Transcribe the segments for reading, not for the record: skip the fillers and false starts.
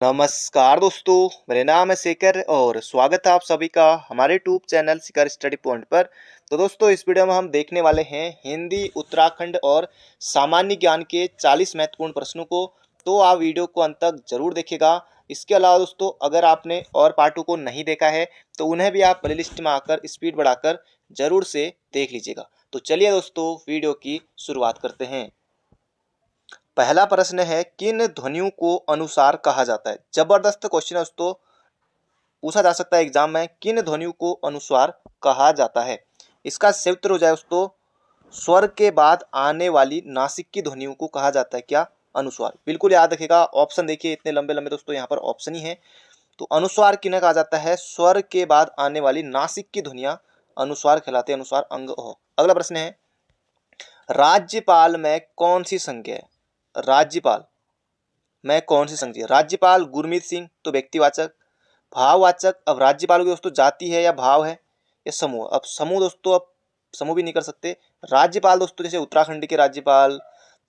नमस्कार दोस्तों, मेरे नाम है शेखर और स्वागत है आप सभी का हमारे यूट्यूब चैनल शिखर स्टडी पॉइंट पर। तो दोस्तों, इस वीडियो में हम देखने वाले हैं हिंदी, उत्तराखंड और सामान्य ज्ञान के 40 महत्वपूर्ण प्रश्नों को। तो आप वीडियो को अंत तक जरूर देखिएगा। इसके अलावा दोस्तों, अगर आपने और पार्टों को नहीं देखा है तो उन्हें भी आप प्लेलिस्ट में आकर स्पीड बढ़ाकर जरूर से देख लीजिएगा। तो चलिए दोस्तों, वीडियो की शुरुआत करते हैं। पहला प्रश्न है, किन ध्वनियों को अनुसार कहा जाता है। जबरदस्त क्वेश्चन है दोस्तों, पूछा जा सकता है एग्जाम में, किन ध्वनियों को अनुस्वार कहा जाता है। इसका सही उत्तर हो जाए दोस्तों, स्वर के बाद आने वाली नासिक की ध्वनियों को कहा जाता है क्या, अनुस्वार। बिल्कुल याद रखिएगा, ऑप्शन देखिए इतने लंबे लंबे दोस्तों, यहाँ पर ऑप्शन ही है। तो अनुस्वार किन्हें कहा जाता है, स्वर के बाद आने वाली नासिक की ध्वनियां अनुस्वार कहलाते हैं, अनुस्वार अंग हो। अगला प्रश्न है, राज्यपाल में कौन सी संज्ञा है। राज्यपाल में कौन सी संज्ञा है। राज्यपाल गुरमीत सिंह तो व्यक्तिवाचक, भाववाचक। अब राज्यपाल की दोस्तों जाति है या भाव है या समूह। अब समूह दोस्तों, अब समूह भी नहीं कर सकते। राज्यपाल दोस्तों जैसे उत्तराखंड के राज्यपाल,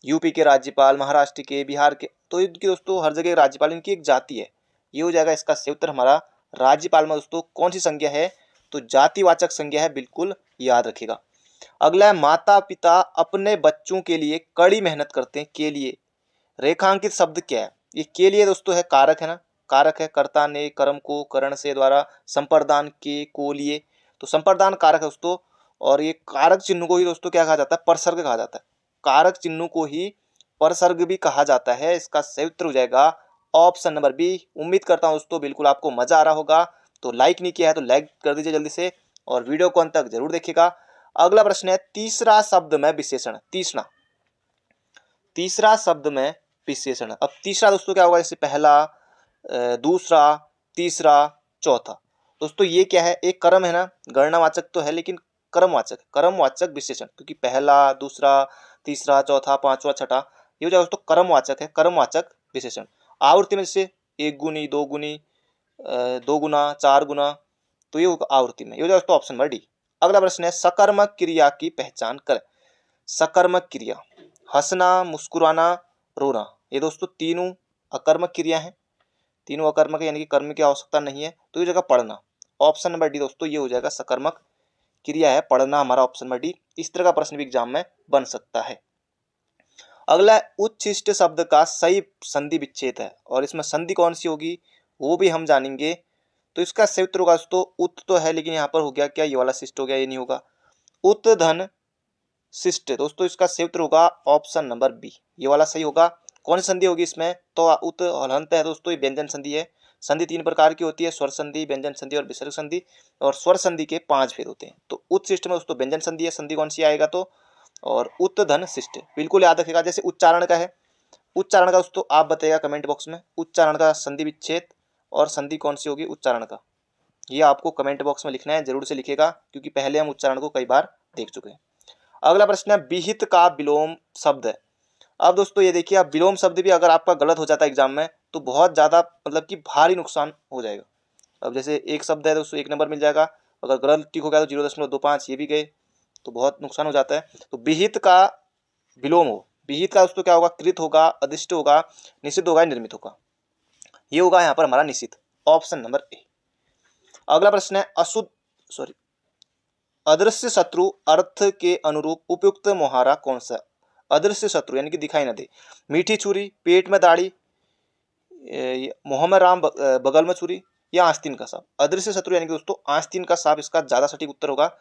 यूपी के राज्यपाल, महाराष्ट्र के, बिहार के, तो इनकी दोस्तों हर जगह राज्यपाल इनकी एक जाति है। ये हो जाएगा इसका सही उत्तर हमारा। राज्यपाल में दोस्तों कौन सी संज्ञा है, तो जातिवाचक संज्ञा है, बिल्कुल याद रखिएगा। अगला है, माता पिता अपने बच्चों के लिए कड़ी मेहनत करते हैं, के लिए रेखांकित शब्द क्या है। ये के लिए दोस्तों है कारक है ना, कारक है, कर्ता ने कर्म को करण से द्वारा संप्रदान के को लिए, तो संप्रदान कारक है दोस्तों। और ये कारक चिन्ह को ही दोस्तों क्या कहा जाता है, परसर्ग कहा जाता है। कारक चिन्ह को ही परसर्ग भी कहा जाता है। इसका सही उत्तर हो जाएगा ऑप्शन नंबर बी। उम्मीद करता हूं दोस्तों बिल्कुल आपको मजा आ रहा होगा। तो लाइक नहीं किया है तो लाइक कर दीजिए जल्दी से, और वीडियो को अंत तक जरूर देखिएगा। अगला प्रश्न है, तीसरा शब्द में विशेषण। तीसरा तीसरा शब्द में विशेषण। अब तीसरा दोस्तों क्या होगा, जैसे पहला, दूसरा, तीसरा, चौथा। दोस्तों ये क्या है, एक कर्म है ना, गणनावाचक तो है लेकिन कर्मवाचक, कर्मवाचक विशेषण, क्योंकि पहला, दूसरा, तीसरा, चौथा, पांचवा, छठा, ये हो जाएगा दोस्तों कर्मवाचक है, कर्मवाचक विशेषण। आवृत्ति में जैसे एक गुनी, दो गुनी, दो गुना, चार गुना, तो ये होगा आवृत्ति में, ये हो जाएगा दोस्तों ऑप्शन नंबर डी। अगला प्रश्न है, सकर्मक क्रिया की पहचान करें। सकर्मक क्रिया, हंसना, मुस्कुराना, रोना, ये दोस्तों तीनों अकर्मक क्रिया है। तीनों अकर्मक यानी कि कर्म की आवश्यकता नहीं है, तो ये जगह पढ़ना। ऑप्शन नंबर डी दोस्तों, ये हो जाएगा सकर्मक क्रिया है, पढ़ना हमारा ऑप्शन नंबर डी। इस तरह का प्रश्न भी एग्जाम में बन सकता है। अगला उच्छिष्ट शब्द का सही संधि विच्छेद है, और इसमें संधि कौन सी होगी वो भी हम जानेंगे। तो इसका सही उत्तर होगा दोस्तों, उत तो है लेकिन यहाँ पर हो गया क्या, ये वाला शिष्ट हो गया, ये नहीं होगा। उत धन शिष्ट, दोस्तों इसका सही उत्तर होगा ऑप्शन नंबर बी, ये वाला सही होगा। कौन सी संधि होगी इसमें, तो उत हलंत है दोस्तों, ये व्यंजन संधि है। संधि तीन प्रकार की होती है, स्वर संधि, व्यंजन संधि और विसर्ग संधि। और स्वर संधि के 5 भेद होते हैं। तो उत शिष्ट में दोस्तों व्यंजन संधि है, संधि कौन सी आएगा तो, और उत धन शिष्ट बिल्कुल याद रखेगा। जैसे उच्चारण का है, उच्चारण का दोस्तों आप बताइएगा कमेंट बॉक्स में, उच्चारण का संधि विच्छेद और संधि कौन सी होगी उच्चारण का, ये आपको कमेंट बॉक्स में लिखना है, जरूर से लिखेगा क्योंकि पहले हम उच्चारण को कई बार देख चुके हैं। अगला प्रश्न है, विहित का विलोम शब्द है। अब दोस्तों ये देखिए, अब विलोम शब्द भी अगर आपका गलत हो जाता है एग्जाम में तो बहुत ज्यादा मतलब कि भारी नुकसान हो जाएगा। अब जैसे एक शब्द है दोस्तों 1 नंबर मिल जाएगा, अगर गलत टिक हो गया तो 0.25 ये भी गए, तो बहुत नुकसान हो जाता है। तो विहित का विलोम हो, विहित का दोस्तों क्या होगा, कृत होगा, अधिष्ट होगा, निषिद्ध होगा, निर्मित होगा, ये होगा यहाँ पर हमारा निषिद्ध, ऑप्शन नंबर ए। अगला प्रश्न है, अशुद्ध सॉरी अदृश्य शत्रु अर्थ के अनुरूप उपयुक्त मुहारा कौन सा। अदृश्य शत्रु यानी कि दिखाई न दे, मीठी छुरी, पेट में दाढ़ी, मोहम्मद राम बगल में छुरी, या आस्तीन का सांप। अदृश्य शत्रु यानी कि दोस्तों आस्तीन का सांप इसका ज्यादा सटीक उत्तर होगा।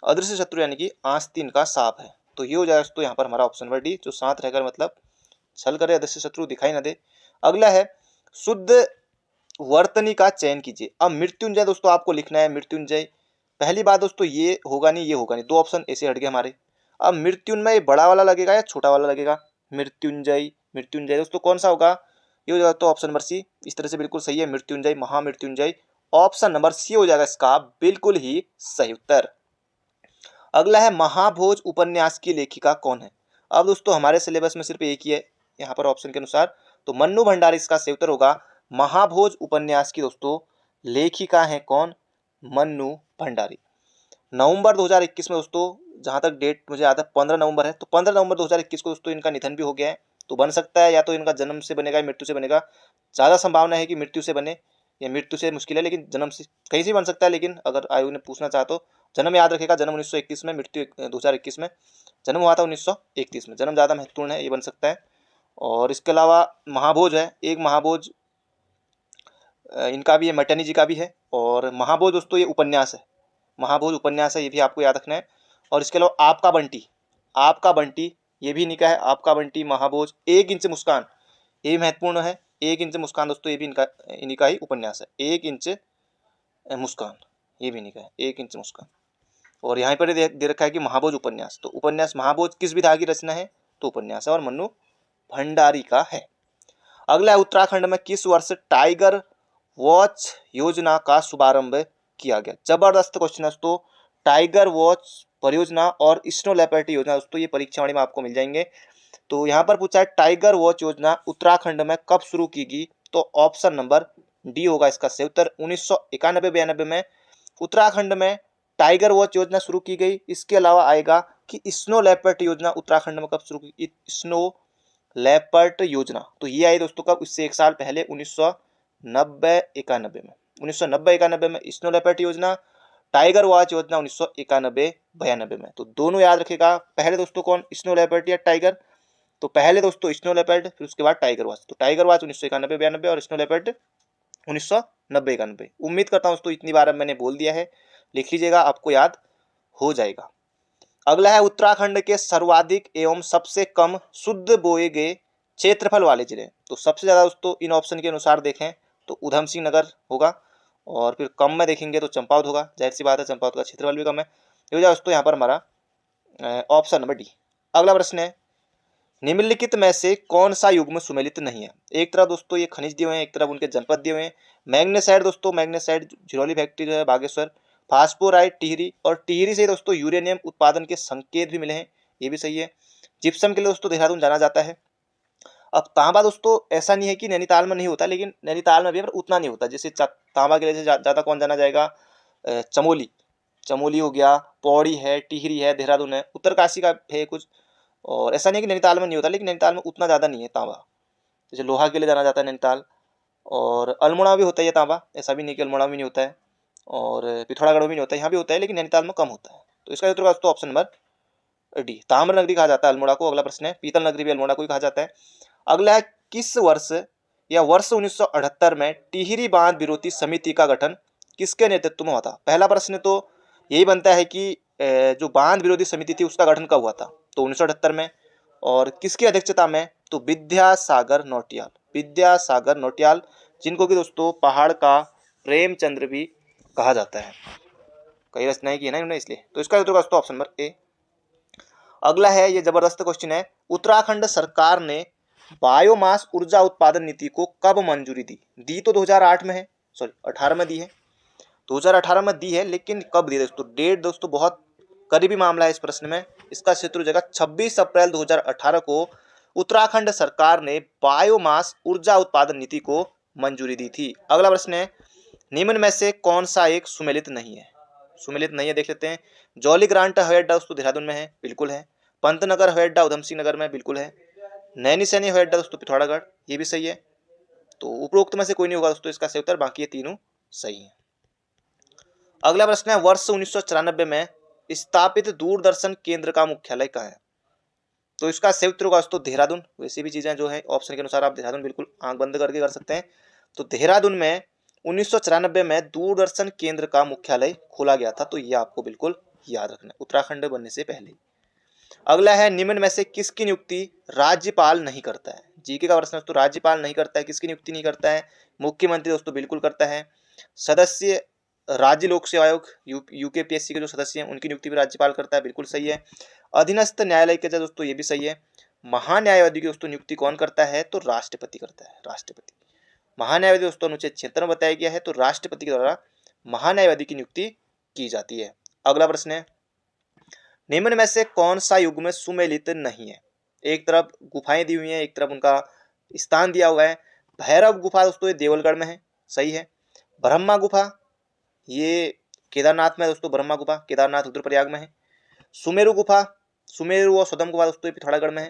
अदृश्य शत्रु यानी कि आस्तीन का सांप है, तो ये हो जाएगा दोस्तों यहाँ पर हमारा ऑप्शन नंबर डी, जो साथ रहकर मतलब छल करे, अदृश्य शत्रु दिखाई न दे। अगला है, शुद्ध वर्तनी का चयन कीजिए। अब मृत्युंजय दोस्तों आपको लिखना है, मृत्युंजय। पहली बात दोस्तों ये होगा नहीं, ये होगा नहीं, 2 ऑप्शन ऐसे हट गए हमारे। अब मृत्युंजय बड़ा वाला लगेगा या छोटा वाला लगेगा, मृत्युंजय, मृत्युंजय दोस्तों कौन सा होगा, ये हो जाएगा तो ऑप्शन नंबर सी। इस तरह से बिल्कुल सही है, मृत्युंजय, महामृत्युंजय, ऑप्शन नंबर सी हो जाएगा इसका बिल्कुल ही सही उत्तर। अगला है, महाभोज उपन्यास की लेखिका कौन है। अब दोस्तों हमारे सिलेबस में सिर्फ एक ही है यहाँ पर ऑप्शन के अनुसार, तो मन्नू भंडारी इसका सही उत्तर होगा। महाभोज उपन्यास की दोस्तों लेखिका है कौन, मन्नू भंडारी। नवंबर 2021 में दोस्तों, जहां तक डेट मुझे याद है 15 नवंबर है, तो 15 नवंबर 2021 को दोस्तों इनका निधन भी हो गया है। तो बन सकता है या तो इनका जन्म से बनेगा या मृत्यु से बनेगा, ज़्यादा संभावना है कि मृत्यु से बने, या मृत्यु से मुश्किल है लेकिन जन्म से कहीं से बन सकता है। लेकिन अगर आयोग ने पूछना चाहा तो जन्म याद रखेगा, जन्म 1921 में, मृत्यु 2021 में। जन्म हुआ था 1931 में, जन्म ज़्यादा महत्वपूर्ण है, ये बन सकता है। और इसके अलावा महाभोज है, एक महाभोज इनका भी है, मैटर्नी जी का भी है। और महाभोज दोस्तों ये उपन्यास है, महाभोज उपन्यास है, ये भी आपको याद रखना है। और इसके अलावा आपका बंटी, आपका बंटी ये भी इनका है, आपका बंटी, महाभोज, एक इंच मुस्कान ये भी महत्वपूर्ण है। एक इंच मुस्कान दोस्तों ये भी इनका, इन्हीं का ही उपन्यास है, एक इंच मुस्कान, ये भी इन्हीं का है, एक इंच मुस्कान। और यहाँ पर दे रखा है कि महाभोज उपन्यास, तो उपन्यास महाभोज किस विधा की रचना है, तो उपन्यास है और मन्नू भंडारी का है। अगला है उत्तराखंड में किस वर्ष टाइगर वॉच योजना का शुभारंभ किया गया। जबरदस्त क्वेश्चन है दोस्तों, टाइगर वॉच परियोजना और स्नो लेपर्ड योजना दोस्तों ये परीक्षावाणी में आपको मिल जाएंगे। तो यहाँ पर पूछा है टाइगर वॉच योजना उत्तराखंड में कब शुरू की गई, तो ऑप्शन नंबर डी होगा इसका सही उत्तर। 1991-92 में उत्तराखंड में टाइगर वॉच योजना शुरू की गई। इसके अलावा आएगा कि स्नो लेपर्ड योजना उत्तराखंड में कब शुरू की, स्नो लेपर्ड योजना तो ये आई दोस्तों कब, इससे एक साल पहले 1990-91 में। 1990-91 में स्नो लेपर्ड योजना, टाइगर वॉच योजना 1991-92 में। तो दोनों याद रखेगा, पहले दोस्तों कौन, स्नो लेपर्ड या टाइगर, तो पहले दोस्तों स्नो लेपर्ड, फिर उसके बाद टाइगर वॉच। तो टाइगर वॉच 1991-92 और स्नो लेपर्ड 1990-91। उम्मीद करता हूं दोस्तों इतनी बार अब मैंने बोल दिया है, लिख लीजिएगा, आपको याद हो जाएगा। अगला है उत्तराखंड के सर्वाधिक एवं सबसे कम शुद्ध बोए गए क्षेत्रफल वाले जिले। तो सबसे ज्यादा दोस्तों इन ऑप्शन के अनुसार देखें तो उधम सिंह नगर होगा, और फिर कम में देखेंगे तो चंपावत होगा, जाहिर सी बात है चंपावत का क्षेत्रफल भी कम है। ये हो जाए दोस्तों यहाँ पर हमारा ऑप्शन नंबर डी। अगला प्रश्न है निम्नलिखित में से कौन सा युग्म सुमेलित नहीं है। एक तरफ दोस्तों ये खनिज दिए हुए हैं, एक तरफ उनके जनपद दिए हुए हैं। मैग्नेसाइड दोस्तों, मैग्नेसाइड झिरोली फैक्ट्री जो है बागेश्वर, फास्फोराइट टिहरी, और टिहरी से दोस्तों यूरेनियम उत्पादन के संकेत भी मिले हैं, ये भी सही है। जिप्सम के लिए दोस्तों देहरादून जाना जाता है। अब तांबा दोस्तों ऐसा नहीं है कि नैनीताल में नहीं होता, लेकिन नैनीताल में भी पर उतना नहीं होता। जैसे तांबा के लिए ज़्यादा कौन जाना जाएगा, चमोली, चमोली हो गया, पौड़ी है, टिहरी है, देहरादून है, उत्तरकाशी का है कुछ। और ऐसा नहीं है कि नैनीताल में नहीं होता, लेकिन नैनीताल में उतना ज़्यादा नहीं है तांबा। जैसे लोहा के लिए जाना जाता है नैनीताल, और अल्मोड़ा भी होता है ये तांबा, ऐसा भी नहीं कि अल्मोड़ा में नहीं होता है, और पिथौरागढ़ में भी नहीं होता है, यहाँ भी होता है लेकिन नैनीताल में कम होता है। तो इसका उत्तर दोस्तों ऑप्शन नंबर डी, ताम्र नगरी कहा जाता है अल्मोड़ा को। अगला प्रश्न है पीतल नगरी भी अल्मोड़ा को ही कहा जाता है। अगला है किस वर्ष या वर्ष 1978 में टिहरी बांध विरोधी समिति का गठन किसके नेतृत्व में हुआ था। पहला प्रश्न तो यही बनता है कि जो बांध विरोधी समिति थी उसका गठन कब हुआ था, तो 1978 में। और किसकी अध्यक्षता में, तो विद्यासागर नौटियाल, विद्यासागर नौटियाल, जिनको कि दोस्तों पहाड़ का प्रेमचंद्र भी कहा जाता है, कई रचनाएं की है ना इन्होंने इसलिए। तो इसका उत्तर दोस्तों ऑप्शन नंबर ए। अगला है, ये जबरदस्त क्वेश्चन है, उत्तराखंड सरकार ने बायोमास ऊर्जा उत्पादन नीति को कब मंजूरी दी। दी तो 2008 में है, सॉरी 18 में दी है, 2018 में दी है, लेकिन कब दी दोस्तों, डेट दोस्तों बहुत करीबी मामला है इस प्रश्न में। इसका क्षेत्र हो जाएगा 26 अप्रैल 2018 को उत्तराखंड सरकार ने बायोमास ऊर्जा उत्पादन नीति को मंजूरी दी थी। अगला प्रश्न है निम्न में से कौन सा एक सुमेलित नहीं है। सुमेलित नहीं है देख लेते हैं। जौली ग्रांट हवाई अड्डा दोस्तों देहरादून में है, बिल्कुल है। पंतनगर हवाई अड्डा उधम सिंह नगर में, बिल्कुल है। नैनी सैनी हवाई अड्डा दोस्तों पिथौरागढ़, ये भी सही है। तो उपरोक्त में से कोई नहीं होगा दोस्तों इसका सही उत्तर, बाकी ये तीनों सही है। अगला प्रश्न है वर्ष 1994 में स्थापित दूरदर्शन केंद्र का मुख्यालय कहाँ है। तो इसका सही उत्तर होगा दोस्तों देहरादून। वैसे भी चीजें जो है ऑप्शन के अनुसार आप देहरादून बिल्कुल आंख बंद करके कर सकते हैं। तो देहरादून में 1994 में दूरदर्शन केंद्र का मुख्यालय खोला गया था, तो ये आपको बिल्कुल याद रखना है उत्तराखंड बनने से पहले। अगला है निम्न में से किसकी नियुक्ति राज्यपाल नहीं करता है। जीके का प्रश्न दोस्तों, राज्यपाल नहीं करता है, किसकी नियुक्ति नहीं करता है, मुख्यमंत्री दोस्तों बिल्कुल करता है। सदस्य राज्य लोक सेवा आयोग यूकेपीएससी के जो सदस्य हैं उनकी नियुक्ति भी राज्यपाल करता है, बिल्कुल सही है। अधीनस्थ न्यायालय के दोस्तों ये भी सही है। महान्यायवादी की दोस्तों नियुक्ति कौन करता है, तो राष्ट्रपति करता है, राष्ट्रपति। महान्यायवादी दोस्तों अनुच्छेद 76 में बताया गया है, तो राष्ट्रपति के द्वारा महान्यायवादी की नियुक्ति की जाती है। अगला प्रश्न है निम्न में से कौन सा युग्म सुमेलित नहीं है। एक तरफ गुफाएं दी हुई हैं, एक तरफ उनका स्थान दिया हुआ है। भैरव गुफा दोस्तों ये देवलगढ़ में है, सही है। ब्रह्मा गुफा ये केदारनाथ में दोस्तों, ब्रह्मा गुफा केदारनाथ रुद्रप्रयाग में है। सुमेरु गुफा, सुमेरु और सदम गुफा दोस्तों ये पिथौरागढ़ में है,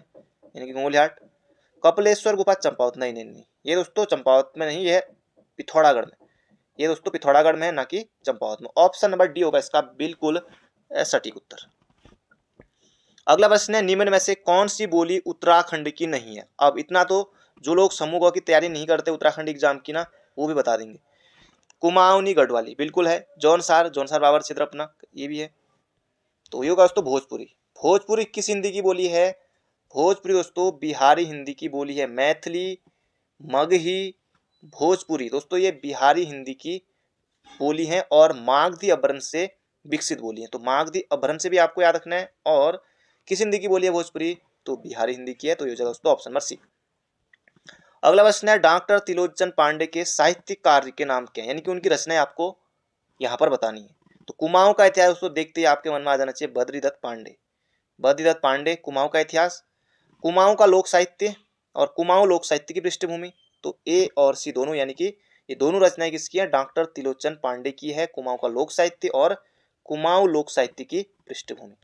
यानी कि गोलिहाट। कपिलेश्वर गुफा चंपावत, नहीं नहीं नहीं, ये दोस्तों चंपावत में नहीं, ये पिथौरागढ़ में, ये दोस्तों पिथौरागढ़ में है, ना कि चंपावत में। ऑप्शन नंबर डी होगा इसका बिल्कुल सटीक उत्तर। अगला प्रश्न है, निम्न में से कौन सी बोली उत्तराखंड की नहीं है? अब इतना तो जो लोग समूह की तैयारी नहीं करते उत्तराखंड एग्जाम की ना, वो भी बता देंगे। कुमाऊनी गढ़वाली बिल्कुल है। जौनसार, जौनसार बाबर क्षेत्र अपना, ये भी है। तो ये होगा दोस्तों भोजपुरी। भोजपुरी किस हिंदी की बोली है? भोजपुरी दोस्तों बिहारी हिंदी की बोली है। मैथिली, मगही, भोजपुरी दोस्तों ये बिहारी हिंदी की बोली है और मागधी अपभ्रंश से विकसित बोली है। तो मागधी अपभ्रंश से भी आपको याद रखना है। और किस हिंदी की बोली है भोजपुरी? तो बिहारी हिंदी की है। तो ये हो जाएगा दोस्तों ऑप्शन नंबर सी। अगला प्रश्न है, डॉक्टर त्रिलोचन पांडे के साहित्यिक कार्य के नाम क्या है? यानी कि उनकी रचनाएं आपको यहाँ पर बतानी है। तो कुमाऊं का इतिहास दोस्तों देखते ही आपके मन में आ जाना चाहिए बद्रीदत्त पांडे। बद्रीदत्त पांडे, कुमाऊं का इतिहास, कुमाऊं का लोक साहित्य और कुमाऊं लोक साहित्य की पृष्ठभूमि। तो ए और सी दोनों, यानी कि ये दोनों रचनाएं किसकी है? डॉक्टर त्रिलोचन पांडे की है। कुमाऊं का लोक साहित्य और कुमाऊं लोक साहित्य की पृष्ठभूमि।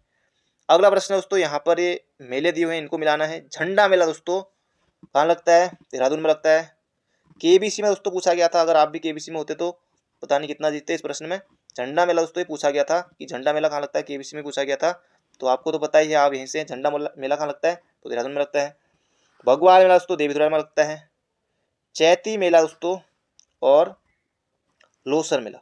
अगला प्रश्न है दोस्तों, यहाँ पर ये मेले दिए हुए हैं, इनको मिलाना है। झंडा मेला दोस्तों कहाँ लगता है? देहरादून में लगता है। केबीसी में दोस्तों पूछा गया था, अगर आप भी केबीसी में होते तो पता नहीं कितना जीतते इस प्रश्न में। झंडा मेला दोस्तों ये पूछा गया था कि झंडा मेला कहाँ लगता है, केबीसी में पूछा गया था। तो आपको तो पता ही है, आप यहीं से, झंडा मेला कहाँ लगता है? तो देहरादून में लगता है। भगवान मेला दोस्तों देवीधुरा में लगता है। चैती मेला दोस्तों और लोसर मेला,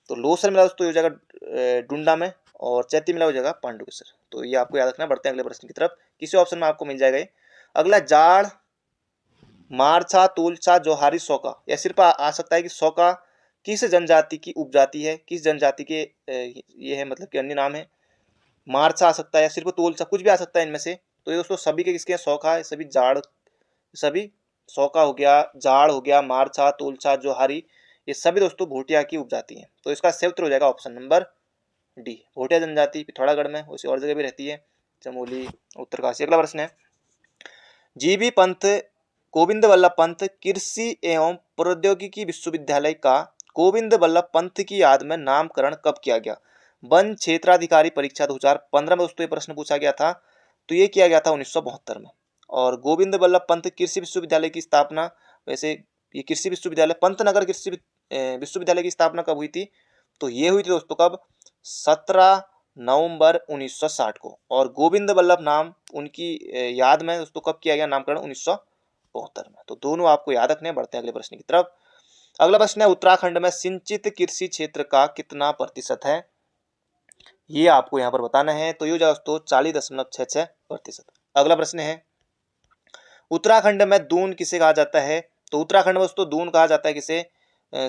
तो लोसर मेला दोस्तों हो जाएगा डुंडा में और चैती मेला हो जाएगा पांडुकेश्वर। तो ये आपको याद रखना। बढ़ते हैं अगले प्रश्न की तरफ, किसी ऑप्शन में आपको मिल जाएगा ये। अगला, जाड़, मारछा, तुलछा, जोहारी, सौका, या सिर्फ आ सकता है कि सौका किस जनजाति की उपजाति है, किस जनजाति के ये है, मतलब कि अन्य नाम है। मारछा आ सकता है या सिर्फ तुलछा, कुछ भी आ सकता है इनमें से। तो ये दोस्तों सभी के किसके हैं? सौका है। सभी जाड़, सभी सौका हो गया, जाड़ हो गया, मारछा, तुलछा, जोहारी, ये सभी दोस्तों भोटिया की उपजाति है। तो इसका सही उत्तर हो जाएगा ऑप्शन नंबर डी। भोटिया जनजाति पिथौरागढ़ में, उसी और जगह भी रहती है, चमोली, उत्तरकाशी। अगला प्रश्न है, जीबी पंत, गोविंद वल्लभ पंत कृषि एवं प्रौद्योगिकी विश्वविद्यालय का गोविंद वल्लभ पंत की याद में नामकरण कब किया गया? वन क्षेत्राधिकारी परीक्षा 2015 में दोस्तों ये प्रश्न पूछा गया था। तो ये किया गया था 1972 में। और गोविंद वल्लभ पंत कृषि विश्वविद्यालय की स्थापना, वैसे ये कृषि विश्वविद्यालय, पंतनगर कृषि विश्वविद्यालय की स्थापना कब हुई थी? तो ये हुई थी दोस्तों कब? 17 नवंबर 1960 को। और गोविंद वल्लभ नाम उनकी याद में दोस्तों कब किया गया नामकरण? 1972 में। तो दोनों आपको याद रखने हैं। बढ़ते हैं अगले प्रश्न की तरफ। अगला प्रश्न है, उत्तराखंड में सिंचित कृषि क्षेत्र का कितना प्रतिशत है? ये आपको यहाँ पर बताना है। तो ये हो जाएगा दोस्तों 40.66%। अगला प्रश्न है, उत्तराखंड में दून किसे कहा जाता है? तो उत्तराखंड में दोस्तों दून कहा जाता है किसे?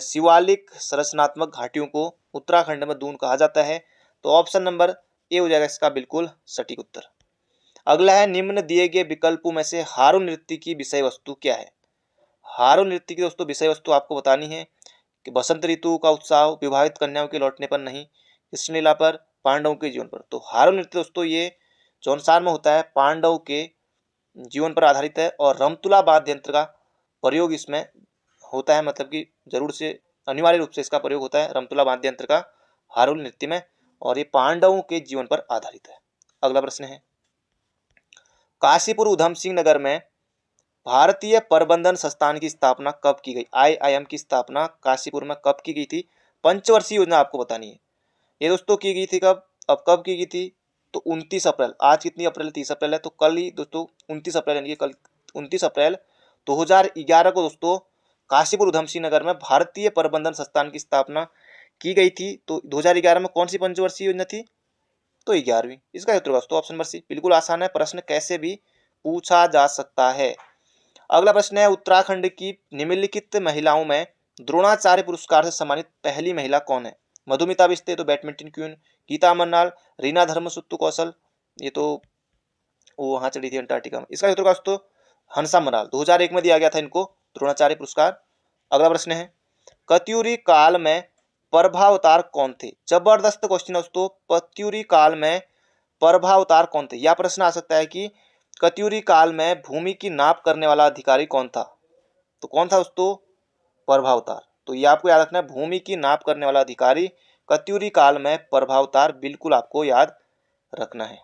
शिवालिक संरचनात्मक घाटियों को उत्तराखंड में दून कहा जाता है। तो ऑप्शन नंबर ए हो जाएगा इसका बिल्कुल सटीक उत्तर। अगला है, निम्न दिए गए विकल्पों में से हारो नृत्य की विषय वस्तु क्या है? हारो नृत्य की दोस्तों विषय वस्तु आपको बतानी है कि बसंत ऋतु का उत्साह, विवाहित कन्याओं के लौटने पर नहीं, कृष्णलीला पर, पांडवों के जीवन पर। तो हारो नृत्य दोस्तों ये जौनसार में होता है, पांडव के जीवन पर आधारित है। और रमतुला वाद्य यंत्र का प्रयोग इसमें होता है, मतलब कि जरूर से अनिवार्य रूप से इसका प्रयोग होता है रमतुला वाद्य यंत्र का हारुल नृत्य में। और ये पांडवों के जीवन पर आधारित है। अगला प्रश्न है, काशीपुर उधम सिंह नगर में भारतीय प्रबंधन संस्थान की स्थापना कब की गई? IIM की स्थापना काशीपुर में कब की गई थी? पंचवर्षीय योजना आपको बतानी है। ये दोस्तों की गई थी कब? अब कब की गई थी? तो 29 अप्रैल। आज कितनी अप्रैल? 30 अप्रैल है। तो कल ही दोस्तों 29 अप्रैल, यानी कि कल 29 अप्रैल 2011 को दोस्तों काशीपुर उधम सिंह नगर में भारतीय प्रबंधन संस्थान की स्थापना की गई थी। तो 2011 में कौन सी पंचवर्षीय योजना थी? तो 11वीं। इसका उत्तर दोस्तों ऑप्शन नंबर सी। बिल्कुल आसान है, प्रश्न कैसे भी पूछा जा सकता है। अगला प्रश्न है, उत्तराखंड की निम्नलिखित महिलाओं में द्रोणाचार्य पुरस्कार से सम्मानित पहली महिला कौन है? मधुमिता बिस्ते, तो बैडमिंटन क्वीन, गीता मन्नाल, रीना धर्मसुत्तु कौशल, ये तो वो वहां चली थी अंटार्कटिका में। इसका उत्तर दोस्तों हंसा मराल, 2001 में दिया गया था इनको द्रोणाचार्य पुरस्कार। अगला प्रश्न है, कत्यूरी काल में प्रभावतार कौन थे? जबरदस्त क्वेश्चन दोस्तों। कत्यूरी काल में प्रभावतार कौन थे? यह प्रश्न आ सकता है कि कत्यूरी काल में भूमि की नाप करने वाला अधिकारी कौन था? तो कौन था दोस्तों? प्रभावतार। तो ये आपको याद रखना है, भूमि की नाप करने वाला अधिकारी कत्यूरी काल में प्रभावतार, बिल्कुल आपको याद रखना है।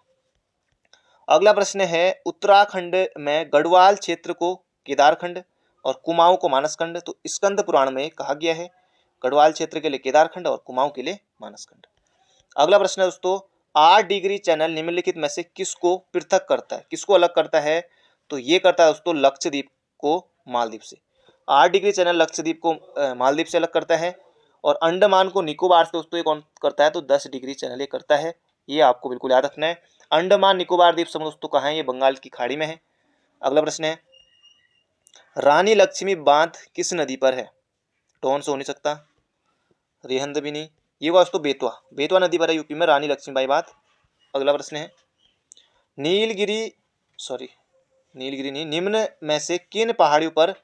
अगला प्रश्न है उत्तराखंड में गढ़वाल क्षेत्र को केदारखंड और कुमाऊं को मानसखंड। तो स्कंद पुराण में कहा गया है गढ़वाल क्षेत्र के लिए केदारखंड और कुमाऊं के लिए मानसखंड। अगला प्रश्न है दोस्तों 8 डिग्री चैनल निम्नलिखित में से किसको पृथक करता है, किसको अलग करता है? तो ये करता है दोस्तों लक्षद्वीप को मालदीव से। 8 डिग्री चैनल लक्षद्वीप को मालदीव से अलग करता है और अंडमान को निकोबार से दोस्तों ये कौन करता है? तो 10 डिग्री चैनल ये करता है। ये आपको बिल्कुल याद रखना है। अंडमान निकोबार द्वीप समूह दोस्तों कहाँ है? ये बंगाल की खाड़ी में है। अगला प्रश्न है रानी लक्ष्मी बांध किस नदी पर है? टोन से हो नहीं सकता, रिहंद भी नहीं, ये हुआ दोस्तों बेतवा, बेतवा नदी पर है यूपी में रानी लक्ष्मीबाई बांध। अगला प्रश्न है नीलगिरी नहीं, निम्न में से किन पहाड़ियों पर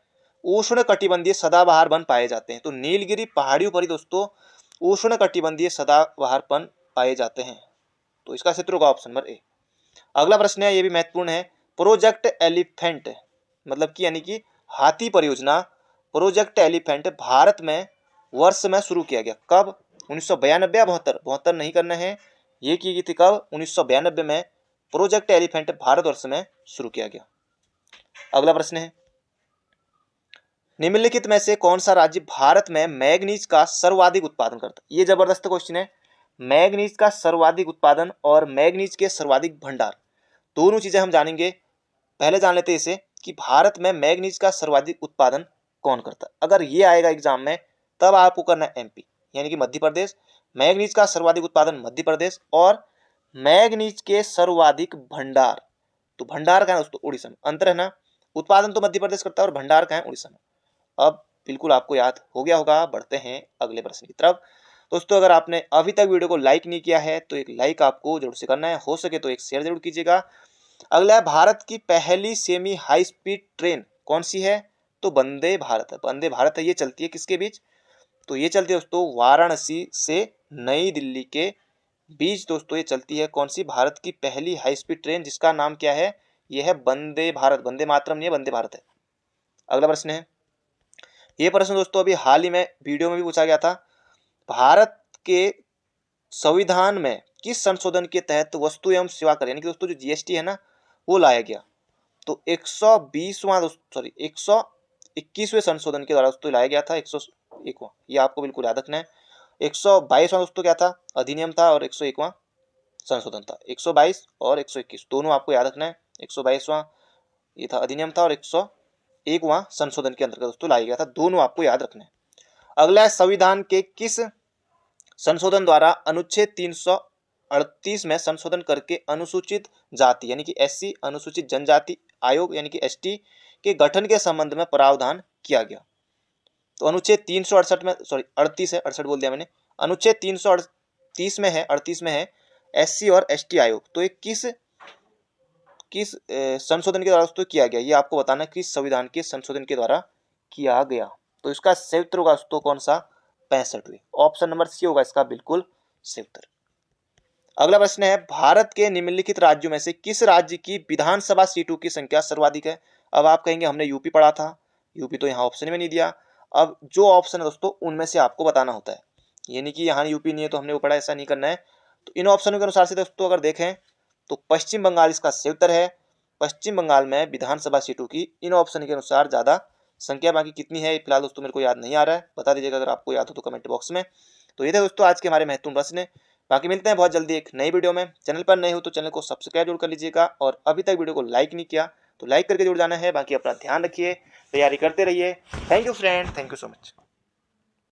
उष्ण कटिबंधीय सदाबहार वन पाए जाते हैं? तो नीलगिरी पहाड़ियों पर ही दोस्तों उष्ण कटिबंधीय सदाबहार वन पाए जाते हैं। तो इसका क्षेत्र होगा ऑप्शन नंबर ए। अगला प्रश्न है ये भी महत्वपूर्ण है प्रोजेक्ट एलिफेंट मतलब कि यानी कि हाथी परियोजना प्रोजेक्ट एलिफेंट भारत में वर्ष में शुरू किया गया कब? 1992 या 72 नहीं करना है, ये की गई थी कब? 1992 में प्रोजेक्ट एलिफेंट भारतवर्ष में शुरू किया गया। अगला प्रश्न है निम्नलिखित में से कौन सा राज्य भारत में मैग्नीज का सर्वाधिक उत्पादन करता है? ये जबरदस्त क्वेश्चन है। मैग्नीज का सर्वाधिक उत्पादन और मैग्नीज के सर्वाधिक भंडार दोनों चीजें हम जानेंगे। पहले जान लेते हैं इसे कि भारत में मैग्नीज का सर्वाधिक उत्पादन कौन करता है। अगर ये आएगा एग्जाम में तब आपको करना है एमपी यानी कि मध्य प्रदेश। मैग्नीज का सर्वाधिक उत्पादन मध्य प्रदेश और मैग्नीज के सर्वाधिक भंडार, तो भंडार का है दोस्तों उड़ीसा में। अंतर है ना, उत्पादन तो मध्य प्रदेश करता है और भंडार का है उड़ीसा में। अब बिल्कुल आपको याद हो गया होगा। बढ़ते हैं अगले प्रश्न की तरफ। दोस्तों अगर आपने अभी तक वीडियो को लाइक नहीं किया है तो एक लाइक आपको जरूर से करना है, हो सके तो एक शेयर जरूर कीजिएगा। अगला है भारत की पहली सेमी हाई स्पीड ट्रेन कौन सी है? तो वंदे भारत है, वंदे भारत है। ये चलती है किसके बीच? तो ये चलती है दोस्तों वाराणसी से नई दिल्ली के बीच दोस्तों ये चलती है। कौन सी? भारत की पहली हाई स्पीड ट्रेन जिसका नाम क्या है? यह है वंदे भारत, वंदे मातरम नहीं है, वंदे भारत है। अगला प्रश्न है ये प्रश्न दोस्तों अभी हाल ही में वीडियो में भी पूछा गया था। भारत के संविधान में किस संशोधन के तहत वस्तु एवं सेवा कर यानी कि दोस्तों जो जीएसटी है ना वो लाया गया? तो 121वें संशोधन के द्वारा दोस्तों लाया गया था। 101वां, ये आपको बिल्कुल याद रखना है। 122वां दोस्तों क्या था? अधिनियम था और 101वां संशोधन था। 122 और 121 दोनों आपको याद रखना है। 122वां ये था अधिनियम था और 101वां संशोधन के अंतर्गत दोस्तों लाया गया था। दोनों आपको याद रखना है। अगला है संविधान के किस संशोधन द्वारा अनुच्छेद 338 में संशोधन करके अनुसूचित जाति यानी कि एससी, अनुसूचित जनजाति आयोग यानी कि एसटी के गठन के संबंध में प्रावधान किया गया? तो अनुच्छेद 368 में 38 है, 68 बोल दिया मैंने। अनुच्छेद 338 में है, 38 में है एससी और एसटी आयोग। तो ये किस संशोधन के द्वारा दोस्तों किया गया? ये आपको बताना किस संविधान के संशोधन के द्वारा किया गया। तो इसका सही उत्तर होगा दोस्तों कौन सा? 65वें। ऑप्शन नंबर सी होगा इसका बिल्कुल सही उत्तर। अगला प्रश्न है भारत के निम्नलिखित राज्यों में से किस राज्य की विधानसभा सीटों की संख्या सर्वाधिक है? अब आप कहेंगे हमने यूपी पढ़ा था, यूपी तो यहाँ ऑप्शन में नहीं दिया। अब जो ऑप्शन है दोस्तों उनमें से आपको बताना होता है, यानी कि यहाँ यूपी नहीं है तो हमने वो पढ़ा, ऐसा नहीं करना है। तो इन ऑप्शनों के अनुसार से दोस्तों अगर देखें तो पश्चिम बंगाल इसका सही उत्तर है। पश्चिम बंगाल में विधानसभा सीटों की इन ऑप्शन के अनुसार ज्यादा संख्या, बाकी कितनी है फिलहाल दोस्तों मेरे को याद नहीं आ रहा है, बता दीजिएगा अगर आपको याद हो तो कमेंट बॉक्स में। तो ये थे दोस्तों आज के हमारे महत्वपूर्ण प्रश्न। बाकी मिलते हैं बहुत जल्दी एक नई वीडियो में। चैनल पर नए हो तो चैनल को सब्सक्राइब जरूर कर लीजिएगा और अभी तक वीडियो को लाइक नहीं किया तो लाइक करके जुड़ जाना है। बाकी अपना ध्यान रखिए, तैयारी करते रहिए। Thank you friend, thank you so much.